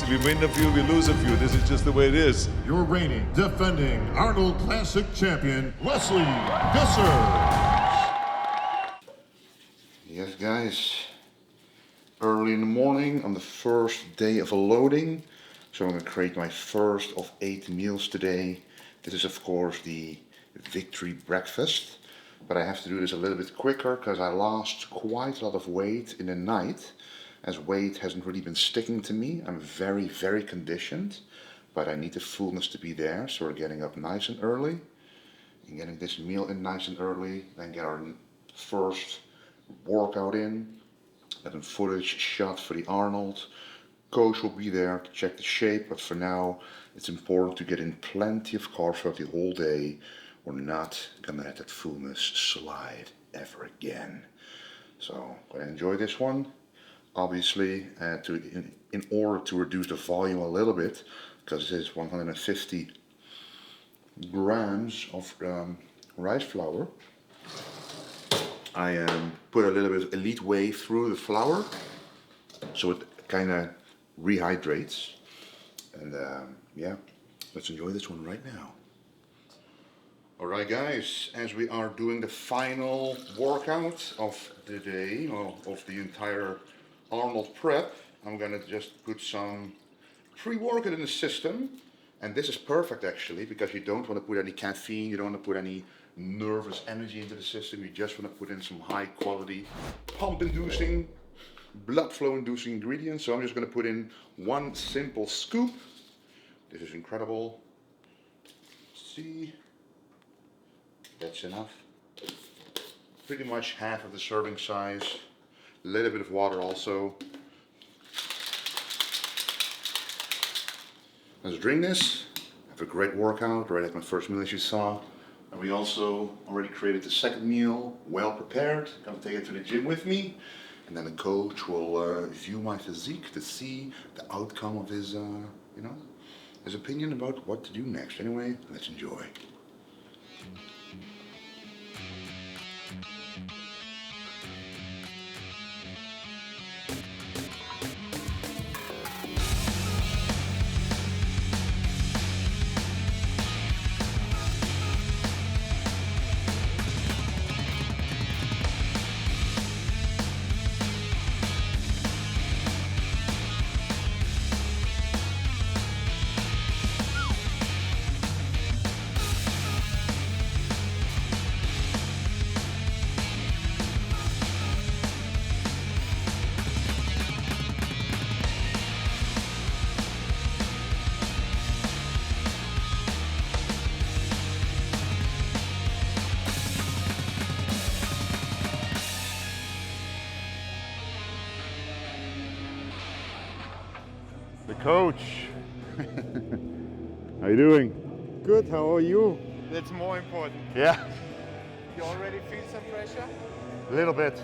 We win a few, we lose a few. This is just the way it is. Your reigning, defending Arnold Classic champion, Wesley Vissers. Yes, guys. Early in the morning on the first day of a loading. So I'm going to create my first of 8 meals today. This is of course the victory breakfast. But I have to do this a little bit quicker because I lost quite a lot of weight in the night. As weight hasn't really been sticking to me. I'm very, very conditioned. But I need the fullness to be there. So we're getting up nice and early. And getting this meal in nice and early. Then get our first workout in. Then footage shot for the Arnold. Coach will be there to check the shape. But for now, it's important to get in plenty of carbs throughout the whole day. We're not gonna let that fullness slide ever again. So I'm gonna enjoy this one. Obviously, in order to reduce the volume a little bit, because this is 150 grams of rice flour, I put a little bit of elite whey through the flour, so it kind of rehydrates. And yeah, let's enjoy this one right now. Alright guys, as we are doing the final workout of the day, of the entire Arnold prep, I'm gonna just put some pre-workout in the system. And this is perfect actually, because you don't want to put any caffeine, you don't want to put any nervous energy into the system. You just want to put in some high quality, pump inducing, blood flow inducing ingredients. So I'm just going to put in one simple scoop. This is incredible. See, that's enough. Pretty much half of the serving size. A little bit of water also. Let's drink this. Have a great workout, right at my first meal as you saw. And we also already created the second meal, well prepared. Gonna take it to the gym with me. And then the coach will view my physique to see the outcome of his, his opinion about what to do next. Anyway, let's enjoy. The coach. How you doing? Good, how are you? That's more important. Yeah, You already feel some pressure? a little bit.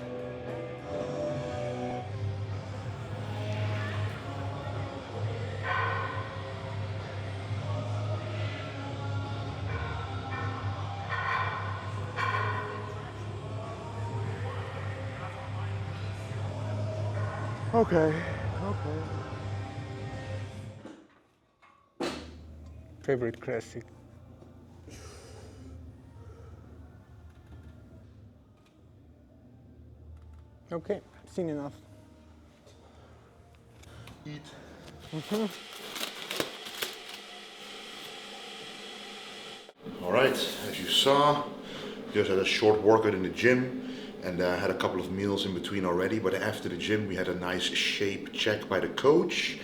Okay. Favorite classic? Okay, seen enough. Eat. All right, as you saw, just had a short workout in the gym and had a couple of meals in between already. But after the gym, we had a nice shape check by the coach.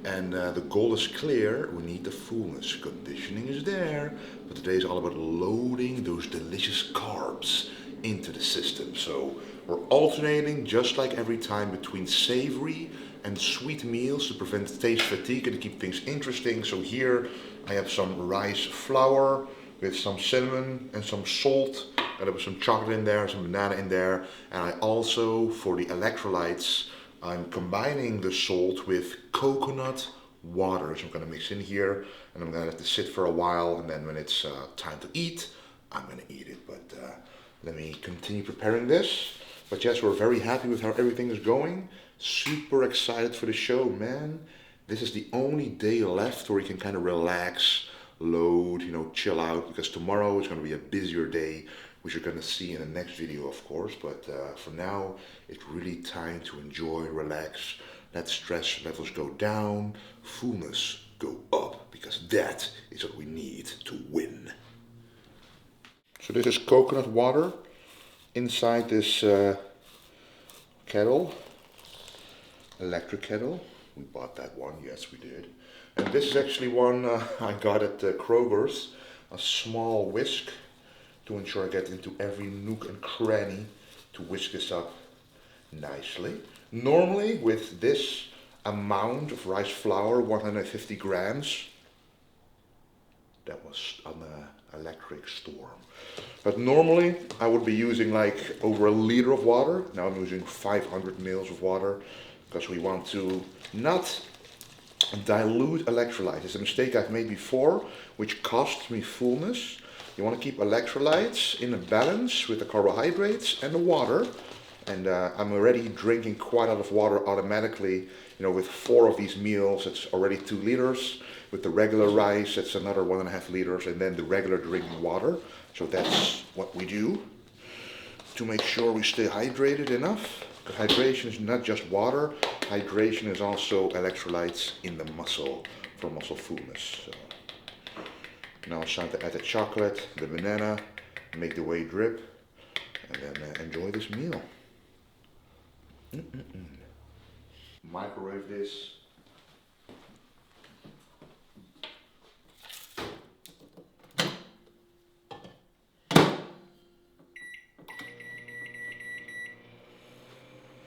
And the goal is clear. We need the fullness. Conditioning is there. But today is all about loading those delicious carbs into the system. So we're alternating, just like every time, between savory and sweet meals to prevent taste fatigue and to keep things interesting. So here I have some rice flour with some cinnamon and some salt. And there was some chocolate in there, some banana in there. And I also, for the electrolytes, I'm combining the salt with coconut water. So I'm gonna mix in here and I'm gonna let this sit for a while, and then when it's time to eat, I'm gonna eat it. But let me continue preparing this. But yes, we're very happy with how everything is going. Super excited for the show, man. This is the only day left where you can kind of relax, load, chill out, because tomorrow is going to be a busier day, which you're going to see in the next video, of course. But for now, it's really time to enjoy, relax, let stress levels go down, fullness go up, because that is what we need to win. So this is coconut water inside this kettle, electric kettle. We bought that one, yes we did. And this is actually one I got at Kroger's, a small whisk to ensure I get into every nook and cranny to whisk this up nicely. Normally with this amount of rice flour, 150 grams, that was an electric storm. But normally I would be using like over a liter of water. Now I'm using 500 mils of water because we want to not dilute electrolytes. It's a mistake I've made before, which cost me fullness. You want to keep electrolytes in a balance with the carbohydrates and the water. And I'm already drinking quite a lot of water automatically. With 4 of these meals, it's already 2 liters. With the regular rice, it's another 1.5 liters. And then the regular drinking water. So that's what we do to make sure we stay hydrated enough. Because hydration is not just water. Hydration is also electrolytes in the muscle for muscle fullness. So now it's time to add the chocolate, the banana, make the whey drip, and then enjoy this meal. Microwave this.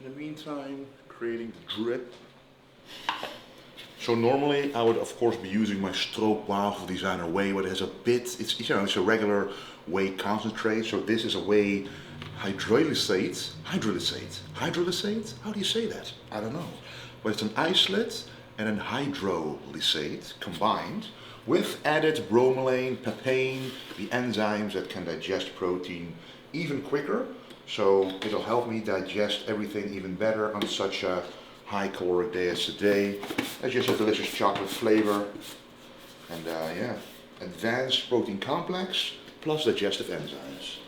In the meantime, creating the drip. So normally I would of course be using my stroopwafel designer whey, but it has a bit, it's a regular whey concentrate. So this is a whey hydrolysate. How do you say that? I don't know. But it's an isolate and an hydrolysate combined with added bromelain, papain, the enzymes that can digest protein even quicker. So it'll help me digest everything even better on such a high caloric day as today. It's just a delicious chocolate flavor. And yeah, advanced protein complex plus digestive enzymes.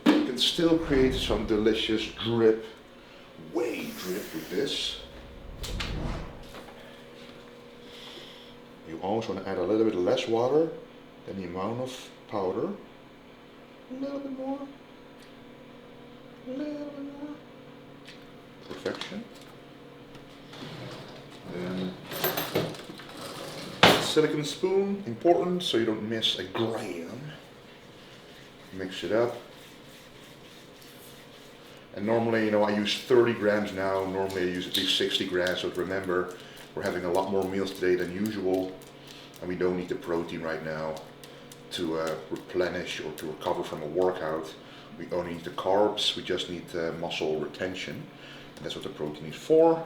You can still create some delicious drip, whey drip with this. You also want to add a little bit less water than the amount of powder. A little bit more. A little bit more. Perfection. Then silicone spoon, important so you don't miss a gram. Mix it up. And normally, I use 30 grams now. Normally I use at least 60 grams. So remember, we're having a lot more meals today than usual. And we don't need the protein right now to replenish or to recover from a workout. We only need the carbs. We just need muscle retention. And that's what the protein is for.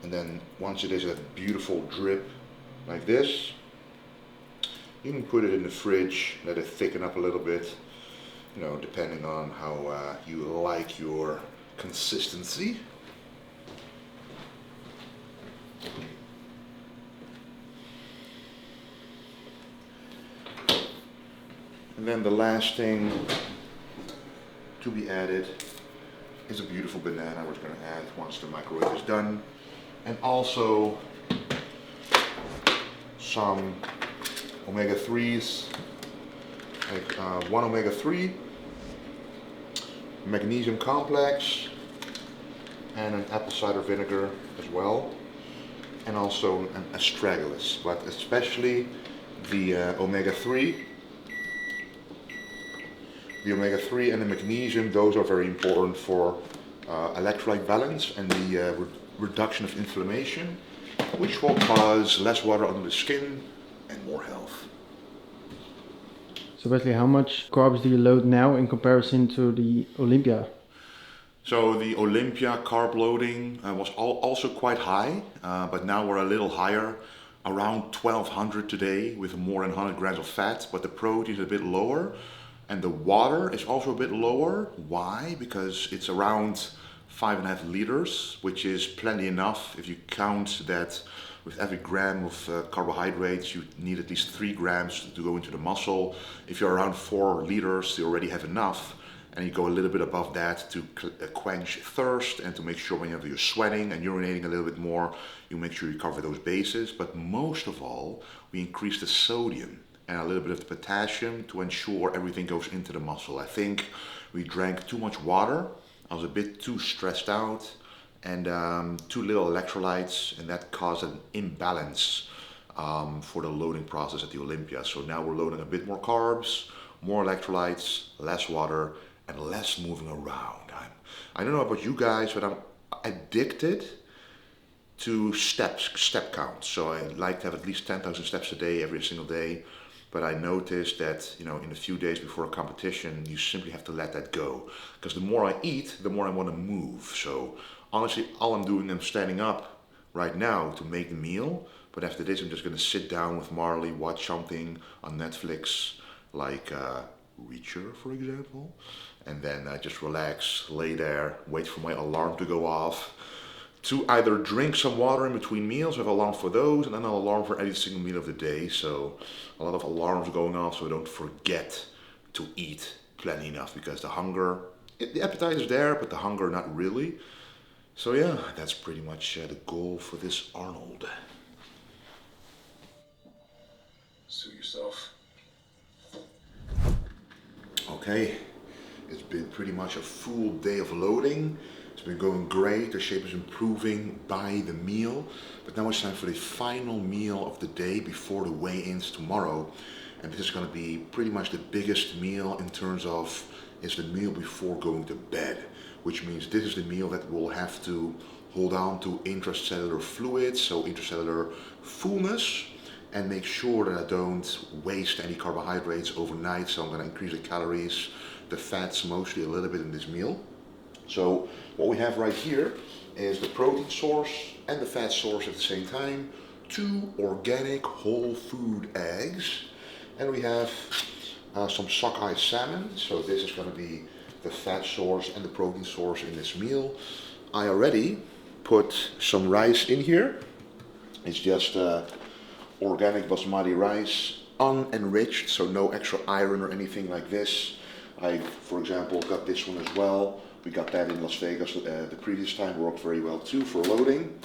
And then once it is a beautiful drip like this, you can put it in the fridge, let it thicken up a little bit, depending on how you like your consistency. And then the last thing to be added is a beautiful banana we're going to add once the microwave is done. And also some omega-3s, like 1 omega-3, magnesium complex, and an apple cider vinegar as well, and also an astragalus, but especially the omega-3. The omega-3 and the magnesium, those are very important for electrolyte balance and the reduction of inflammation, which will cause less water under the skin and more health. So Wesley, how much carbs do you load now in comparison to the Olympia? So the Olympia carb loading was also quite high, but now we're a little higher, around 1200 today with more than 100 grams of fat, but the protein is a bit lower. And the water is also a bit lower. Why? Because it's around 5.5 liters, which is plenty enough if you count that with every gram of carbohydrates you need at least 3 grams to go into the muscle. If you're around 4 liters, you already have enough, and you go a little bit above that to quench thirst and to make sure whenever you're sweating and urinating a little bit more, you make sure you cover those bases. But most of all, we increase the sodium and a little bit of the potassium to ensure everything goes into the muscle. I think we drank too much water. I was a bit too stressed out and too little electrolytes, and that caused an imbalance for the loading process at the Olympia. So now we're loading a bit more carbs, more electrolytes, less water, and less moving around. I don't know about you guys, but I'm addicted to step counts. So I like to have at least 10,000 steps a day, every single day. But I noticed that, you know, in a few days before a competition, you simply have to let that go. Because the more I eat, the more I want to move. So honestly, all I'm doing, I'm standing up right now to make the meal. But after this, I'm just going to sit down with Marley, watch something on Netflix, like Reacher, for example. And then just relax, lay there, wait for my alarm to go off, to either drink some water in between meals, I have an alarm for those, and then an alarm for every single meal of the day. So a lot of alarms going off so I don't forget to eat plenty enough, because the hunger, the appetite is there, but the hunger not really. So yeah, that's pretty much the goal for this Arnold. Suit yourself. Okay, it's been pretty much a full day of loading. It's been going great, the shape is improving by the meal, but now it's time for the final meal of the day before the weigh-ins tomorrow. And this is going to be pretty much the biggest meal in terms of, it's the meal before going to bed, which means this is the meal that will have to hold on to intracellular fluids, so intracellular fullness, and make sure that I don't waste any carbohydrates overnight. So I'm going to increase the calories, the fats mostly a little bit in this meal. So what we have right here is the protein source and the fat source at the same time, 2 organic whole food eggs, and we have some sockeye salmon. So this is going to be the fat source and the protein source in this meal. I already put some rice in here. It's just organic basmati rice, unenriched, so no extra iron or anything like this. I, for example, got this one as well. We got that in Las Vegas the previous time, worked very well too for loading.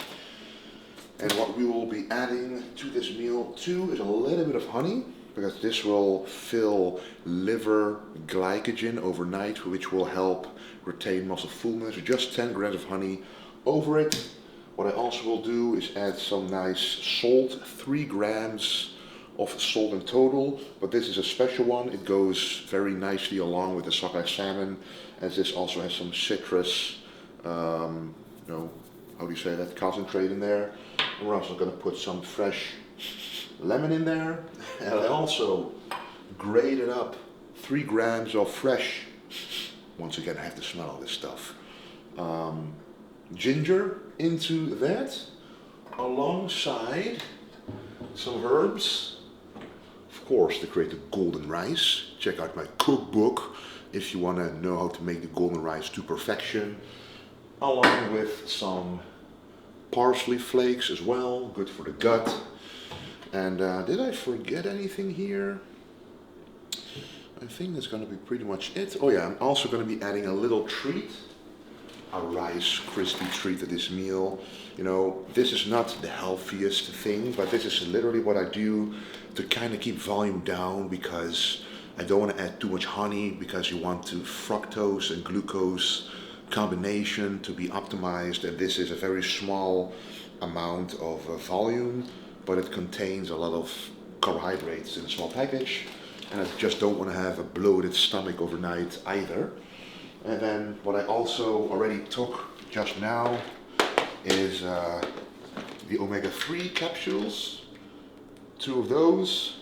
And what we will be adding to this meal too is a little bit of honey, because this will fill liver glycogen overnight, which will help retain muscle fullness. Just 10 grams of honey over it. What I also will do is add some nice salt, 3 grams of salt in total, but this is a special one. It goes very nicely along with the sockeye salmon, as this also has some citrus, how do you say that, concentrate in there. And we're also going to put some fresh lemon in there, and I also grated up 3 grams of fresh, once again I have to smell all this stuff, ginger into that, alongside some herbs, of course, to create the golden rice. Check out my cookbook if you want to know how to make the golden rice to perfection, along with some parsley flakes as well, good for the gut. And did I forget anything here? I think that's going to be pretty much it. Oh yeah, I'm also going to be adding a little treat, a Rice Krispie treat to this meal. You know, this is not the healthiest thing, but this is literally what I do to kind of keep volume down, because I don't want to add too much honey, because you want to fructose and glucose combination to be optimized, and this is a very small amount of volume, but it contains a lot of carbohydrates in a small package, and I just don't want to have a bloated stomach overnight either. And then what I also already took just now is the omega-3 capsules, 2 of those,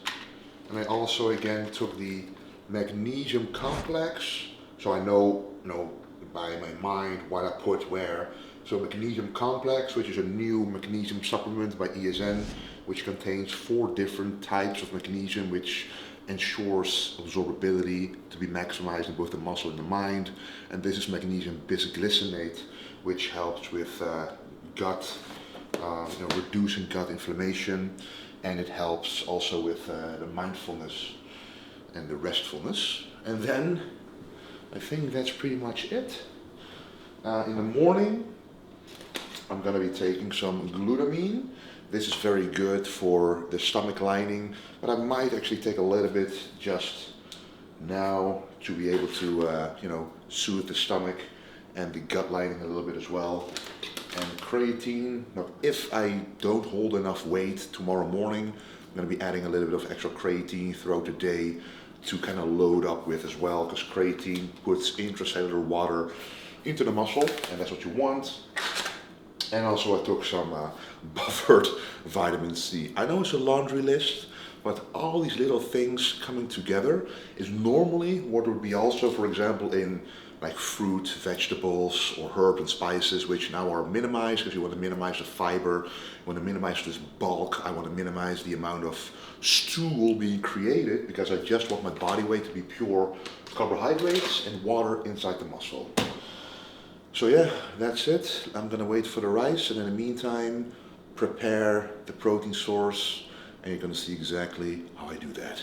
and I also again took the magnesium complex, so I know by my mind what I put where. So magnesium complex, which is a new magnesium supplement by ESN, which contains 4 different types of magnesium, which ensures absorbability to be maximized in both the muscle and the mind. And this is magnesium bisglycinate, which helps with gut, reducing gut inflammation, and it helps also with the mindfulness and the restfulness. And then I think that's pretty much it. In the morning, I'm going to be taking some glutamine. This is very good for the stomach lining, but I might actually take a little bit just now to be able to, soothe the stomach and the gut lining a little bit as well. And creatine, now if I don't hold enough weight tomorrow morning, I'm going to be adding a little bit of extra creatine throughout the day to kind of load up with as well, because creatine puts intracellular water into the muscle, and that's what you want. And also I took some buffered vitamin C. I know it's a laundry list, but all these little things coming together is normally what would be also, for example, in like fruit, vegetables, or herb and spices, which now are minimized because you want to minimize the fiber, you want to minimize this bulk, I want to minimize the amount of stool being created, because I just want my body weight to be pure carbohydrates and water inside the muscle. So yeah, that's it. I'm gonna wait for the rice, and in the meantime, prepare the protein source, and you're gonna see exactly how I do that.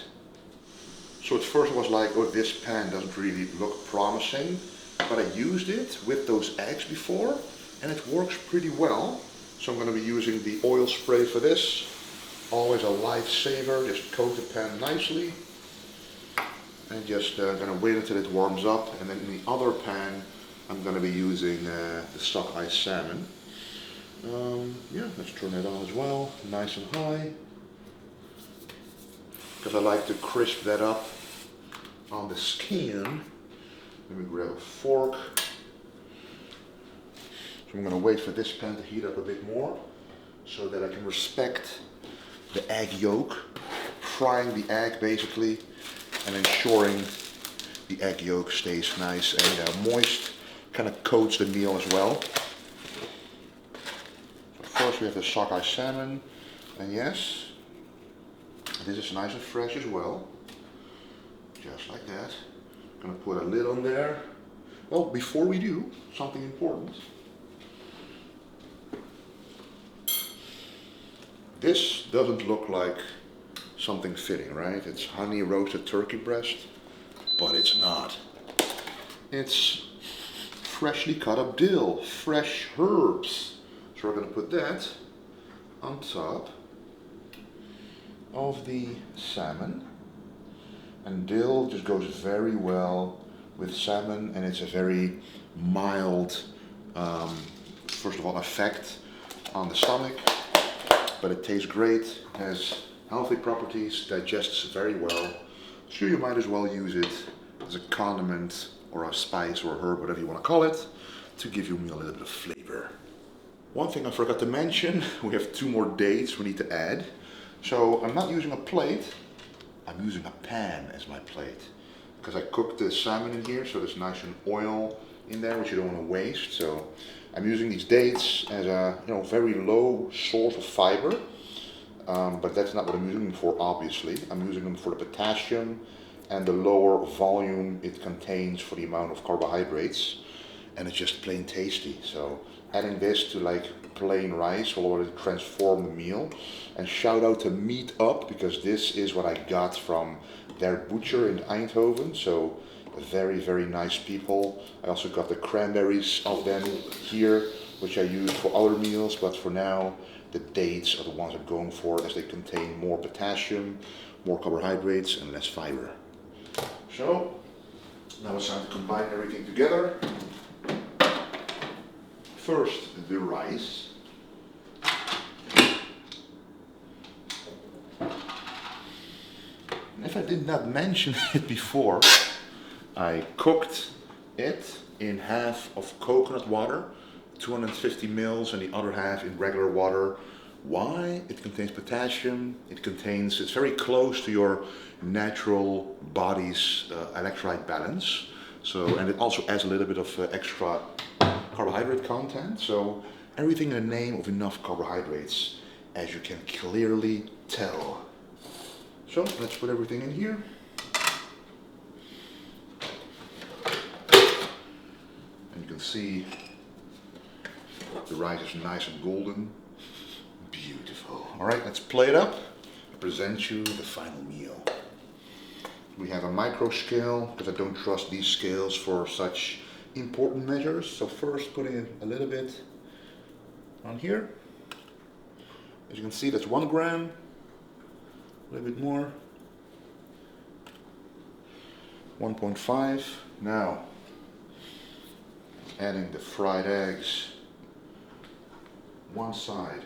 So at first I was like, oh, this pan doesn't really look promising, but I used it with those eggs before, and it works pretty well. So I'm gonna be using the oil spray for this. Always a lifesaver, just coat the pan nicely. And just gonna wait until it warms up, and then in the other pan, I'm going to be using the sockeye salmon. Yeah, let's turn it on as well, nice and high, because I like to crisp that up on the skin. Let me grab a fork. So I'm going to wait for this pan to heat up a bit more, so that I can respect the egg yolk, frying the egg basically, and ensuring the egg yolk stays nice and moist. Kind of coats the meal as well. So first we have the sockeye salmon, and yes, this is nice and fresh as well, just like that. Gonna put a lid on there. Well, before we do, something important. This doesn't look like something fitting, right? It's honey roasted turkey breast, but it's not. It's freshly cut up dill, fresh herbs. So we're going to put that on top of the salmon. And dill just goes very well with salmon, and it's a very mild, first of all, effect on the stomach, but it tastes great, has healthy properties, digests very well. So you might as well use it as a condiment or a spice or a herb, whatever you want to call it, to give your meal a little bit of flavor. One thing I forgot to mention, we have 2 more dates we need to add. So I'm not using a plate, I'm using a pan as my plate, because I cooked the salmon in here, so there's nice and oil in there, which you don't want to waste. So I'm using these dates as a very low source of fiber, but that's not what I'm using them for, obviously. I'm using them for the potassium and the lower volume it contains for the amount of carbohydrates, and it's just plain tasty. So adding this to like plain rice will already transform the meal. And shout out to Meat Up, because this is what I got from their butcher in Eindhoven. So very, very nice people. I also got the cranberries of them here, which I use for other meals, but for now the dates are the ones I'm going for, as they contain more potassium, more carbohydrates, and less fiber. So now it's time to combine everything together. First, the rice. And if I did not mention it before, I cooked it in half of coconut water, 250 mils, and the other half in regular water. Why? It contains potassium, it's very close to your natural body's electrolyte balance. So, and it also adds a little bit of extra carbohydrate content. So everything in the name of enough carbohydrates, as you can clearly tell. So let's put everything in here. And you can see The rice is nice and golden. Beautiful. Alright, let's plate it up and present you the final meal. We have a micro scale, because I don't trust these scales for such important measures. So first putting in a little bit on here. As you can see, that's 1 gram. A little bit more. 1.5. Now, adding the fried eggs one side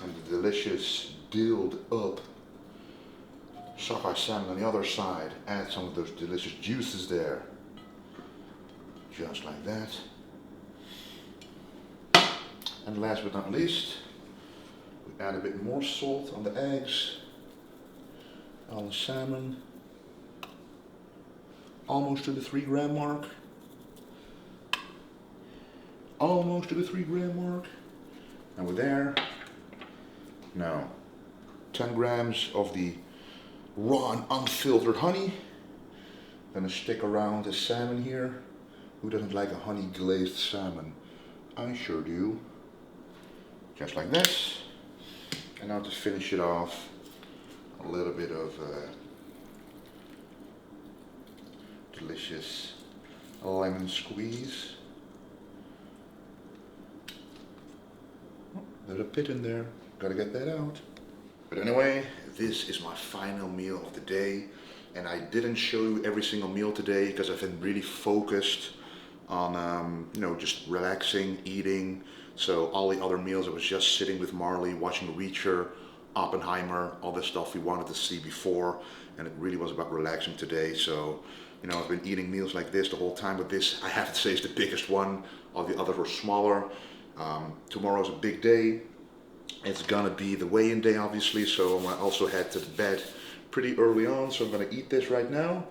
and the delicious dilled up sockeye salmon on the other side. Add some of those delicious juices there, just like that. And last but not least, we add a bit more salt on the eggs, on the salmon, almost to the 3 gram mark. Almost to the 3 gram mark. And we're there. Now, 10 grams of the raw and unfiltered honey. Gonna stick around the salmon here. Who doesn't like a honey glazed salmon? I sure do. Just like this. And now to finish it off, a little bit of delicious lemon squeeze. There's a pit in there, gotta get that out. But anyway, this is my final meal of the day. And I didn't show you every single meal today because I've been really focused on, just relaxing, eating. So all the other meals, I was just sitting with Marley, watching Reacher, Oppenheimer, all the stuff we wanted to see before. And it really was about relaxing today. So, I've been eating meals like this the whole time, but this, I have to say, is the biggest one. All the others were smaller. Tomorrow's a big day. It's gonna be the weigh-in day, obviously, so I also head to bed pretty early on, so I'm gonna eat this right now,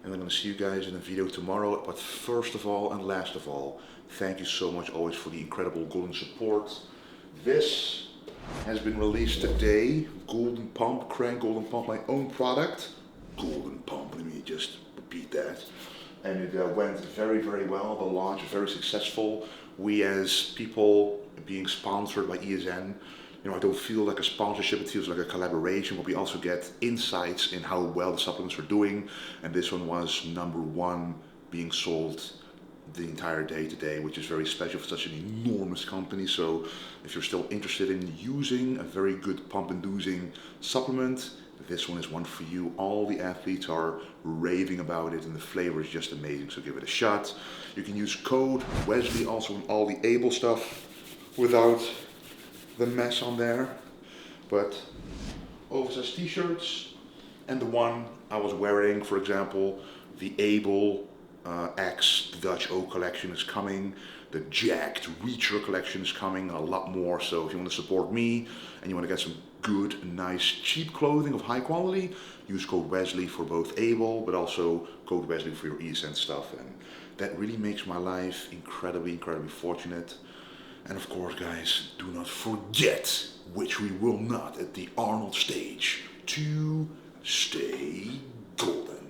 and I'm gonna see you guys in a video tomorrow. But first of all and last of all, thank you so much always for the incredible golden support. This has been released today, Golden Pump, Crank Golden Pump, my own product. Golden Pump, let me just repeat that. And it went very, very well. The launch was very successful. We as people being sponsored by ESN, I don't feel like a sponsorship, it feels like a collaboration, but we also get insights in how well the supplements are doing. And this one was #1 being sold the entire day today, which is very special for such an enormous company. So if you're still interested in using a very good pump-inducing supplement, this one is one for you. All the athletes are raving about it and the flavor is just amazing, so give it a shot. You can use code Wesley also on all the Able stuff without the mess on there. But oversized t-shirts, and the one I was wearing, for example, the Able X Dutch O collection is coming. The Jacked Reacher collection is coming, and a lot more. So if you want to support me and you want to get some good, nice, cheap clothing of high quality, use code Wesley for both Able, but also code Wesley for your ESN stuff. And that really makes my life incredibly, incredibly fortunate. And of course, guys, do not forget, which we will not at the Arnold stage, to stay golden.